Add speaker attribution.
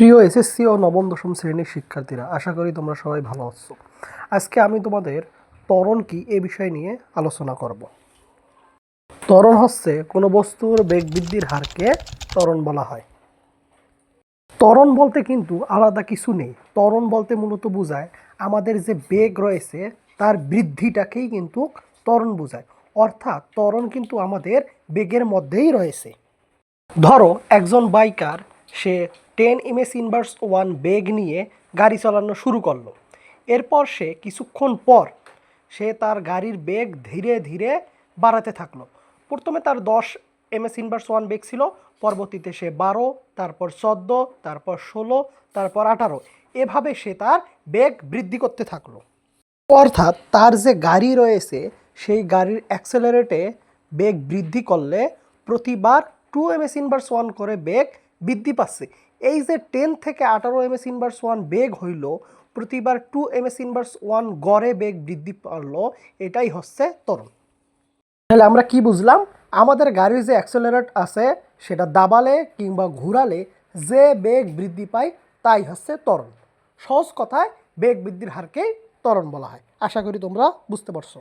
Speaker 1: প্রিয় এসএসসি ও নবম দশম শ্রেণীর শিক্ষার্থীরা, আশা করি তোমরা সবাই ভালো আছো। আজকে আমি তোমাদের ত্বরণ কি এ বিষয় নিয়ে আলোচনা করব। ত্বরণ হচ্ছে কোনো বস্তুর বেগ বৃদ্ধির হারকে ত্বরণ বলা হয়। ত্বরণ বলতে কিন্তু আলাদা কিছু নেই। ত্বরণ বলতে মূলত বোঝায় আমাদের যে বেগ রয়েছে তার বৃদ্ধিটাকেই কিন্তু ত্বরণ বোঝায়। অর্থাৎ ত্বরণ কিন্তু আমাদের বেগের মধ্যেই রয়েছে। ধরো একজন বাইকার সে 10 ইনভার্স 1 বেগ নিয়ে গাড়ি চালানো শুরু করলো। এরপর সে কিছুক্ষণ পর সে তার গাড়ির বেগ ধীরে ধীরে বাড়াতে থাকলো। প্রথমে তার 10 ms/1 বেগ ছিল, পরবর্তীতে সে 12, তারপর 14, তারপর 16, তারপর 18, এভাবে সে তার বেগ বৃদ্ধি করতে থাকলো। অর্থাৎ তার যে গাড়ি রয়েছে সেই গাড়ির অ্যাক্সেলারেটে বেগ বৃদ্ধি করলে প্রতিবার 2 ms/1 করে বেগ বৃদ্ধি পাচ্ছে। এই যে 10 থেকে 18 ms/1 বেগ হইল, প্রতিবার 2 ms/1 গড়ে বেগ বৃদ্ধি পারলো, এটাই হচ্ছে ত্বরণ। তাহলে আমরা কি বুঝলাম? আমাদের গাড়ির যে অ্যাক্সেলারেট আছে সেটা দাবালে কিংবা ঘুরালে যে বেগ বৃদ্ধি পায় তাই হচ্ছে ত্বরণ। সহজ কথায় বেগ বৃদ্ধির হারকেই ত্বরণ বলা হয়। আশা করি তোমরা বুঝতে পারছো।